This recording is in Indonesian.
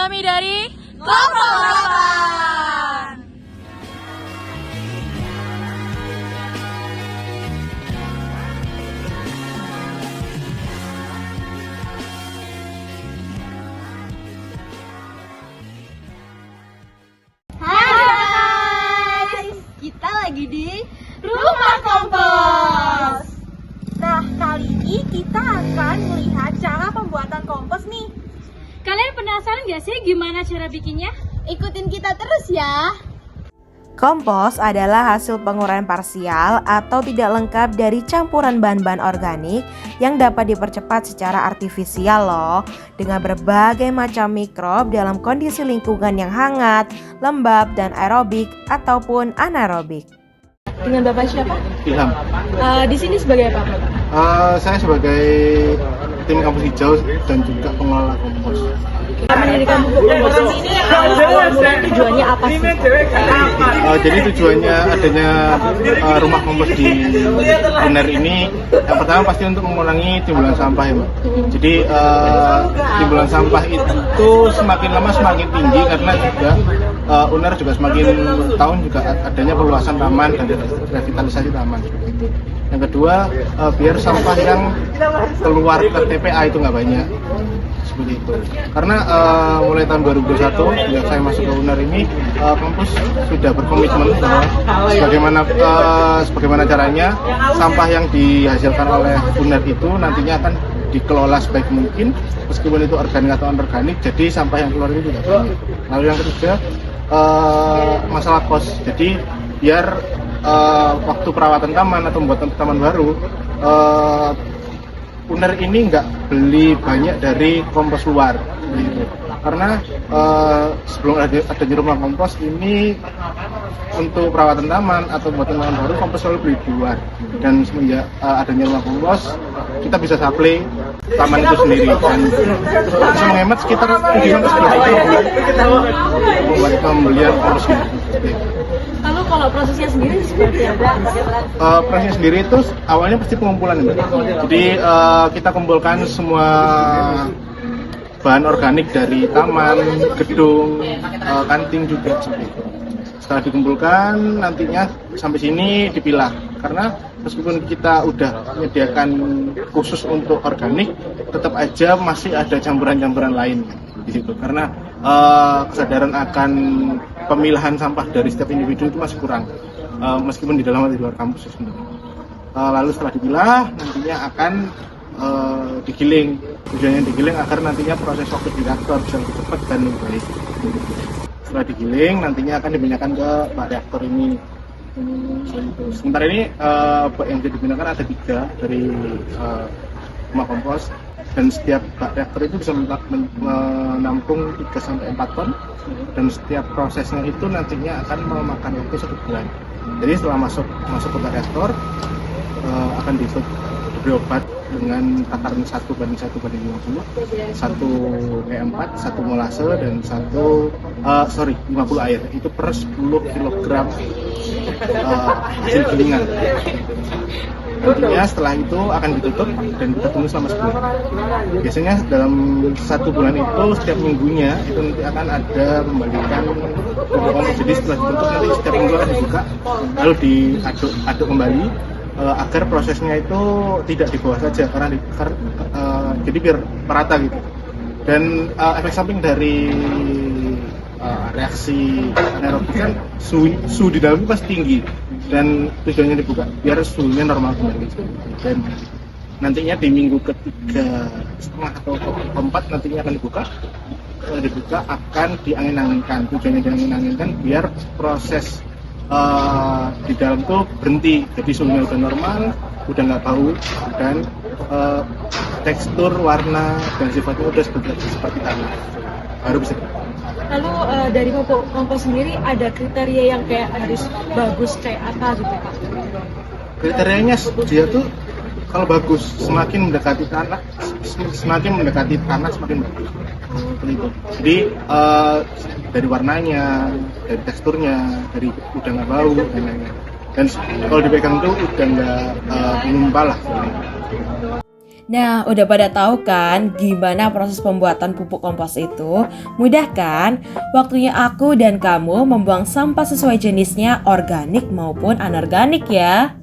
kami dari Kelompok 8. Hai, kita lagi di Rumah Kompos. Nah, kali ini kita akan melihat cara pembuatan kompos nih. Kalian penasaran gak sih gimana cara bikinnya? Ikutin kita terus ya. Kompos adalah hasil penguraian parsial atau tidak lengkap dari campuran bahan-bahan organik yang dapat dipercepat secara artifisial loh, dengan berbagai macam mikrob dalam kondisi lingkungan yang hangat, lembab, dan aerobik ataupun anaerobik. Dengan Bapak siapa? Ilham. Di sini sebagai apa, Bapak? Saya sebagai tim kampus hijau dan juga pengelola kompos. Mendirikan pupuk kompos ini awal mulai tujuannya apa sih? Jadi tujuannya adanya rumah kompos di UNER ini, yang pertama pasti untuk mengurangi timbulan sampah ya, Mbak. Jadi timbulan sampah itu semakin lama semakin tinggi karena juga UNER juga semakin tahun juga adanya perluasan taman dan revitalisasi taman. Yang kedua, biar sampah yang keluar ke TPA itu nggak banyak, seperti itu. Karena mulai tahun 2021 sejak saya masuk ke UNER ini, kampus sudah berkomitmen bahwa sebagaimana caranya sampah yang dihasilkan oleh UNER itu nantinya akan dikelola sebaik mungkin, meskipun itu organik atau anorganik. Jadi sampah yang keluar itu tidak banyak. Lalu yang ketiga, masalah kos. Jadi biar waktu perawatan taman atau pembuatan taman baru, UNER ini nggak beli banyak dari kompos luar, gitu. Karena sebelum adanya rumah kompos ini, untuk perawatan taman atau pembuatan taman baru kompos selalu beli di luar. Dan semenjak adanya rumah kompos, kita bisa supply taman itu sendiri dan bisa menghemat sekitar 7-10 buat pembelian kompos sendiri. Lalu kalau prosesnya sendiri seperti apa? Prosesnya sendiri itu awalnya pasti pengumpulan, Mbak. Jadi kita kumpulkan semua bahan organik dari taman, gedung, kantin juga seperti itu. Setelah dikumpulkan, nantinya sampai sini dipilah. Karena meskipun kita udah menyediakan khusus untuk organik, tetap aja masih ada campuran-campuran lain di situ. Karena kesadaran akan pemilahan sampah dari setiap individu itu masih kurang, meskipun di dalam atau di luar kampus sendiri. Lalu setelah dipilah, nantinya akan digiling. Tujuannya digiling agar nantinya proses waktu di reaktor bisa lebih cepat dan lebih baik. Setelah digiling, nantinya akan dipindahkan ke bak reaktor ini. Sementara ini bak yang digunakan ada 3 dari rumah kompos, dan setiap bak reaktor itu bisa menampung 3-4 ton, dan setiap prosesnya itu nantinya akan memakan waktu 1 bulan. Jadi setelah masuk ke bak reaktor, akan diberi obat dengan takaran 1:1:50, 1 E4, 1 molase, dan 50 air. Itu per 10 kg hasil gilingan. Nantinya setelah itu akan ditutup dan kita tunggu selama sebulan. Biasanya dalam 1 bulan itu setiap minggunya itu nanti akan ada pembalikan pupuk. Jadi setelah ditutup nanti setiap minggu akan dibuka, lalu diaduk kembali agar prosesnya itu tidak di bawah saja, jadi biar merata gitu. Dan efek samping dari reaksi anaerobik kan suhu di dalam itu pasti tinggi, dan tujuannya dibuka biar suhunya normal kembali. Dan nantinya di minggu ke-3,5 atau ke-4 nantinya akan dibuka akan diangin-anginkan. Tujuannya diangin-anginkan biar proses di dalam tuh berhenti, jadi suhunya udah normal, udah nggak bau, dan tekstur, warna, dan sifatnya udah seperti tanah, baru bisa. Lalu dari pupuk kompos sendiri ada kriteria yang kayak harus bagus kayak apa gitu, Pak? Kriterianya dia tuh kalau bagus, semakin mendekati tanah semakin bagus. Seperti itu. Jadi dari warnanya, dari teksturnya, dari udah nggak bau dan lain-lain. Dan kalau dipegang tuh udah nggak menumpah lah. Nah, udah pada tahu kan gimana proses pembuatan pupuk kompos itu? Mudah kan? Waktunya aku dan kamu membuang sampah sesuai jenisnya, organik maupun anorganik ya.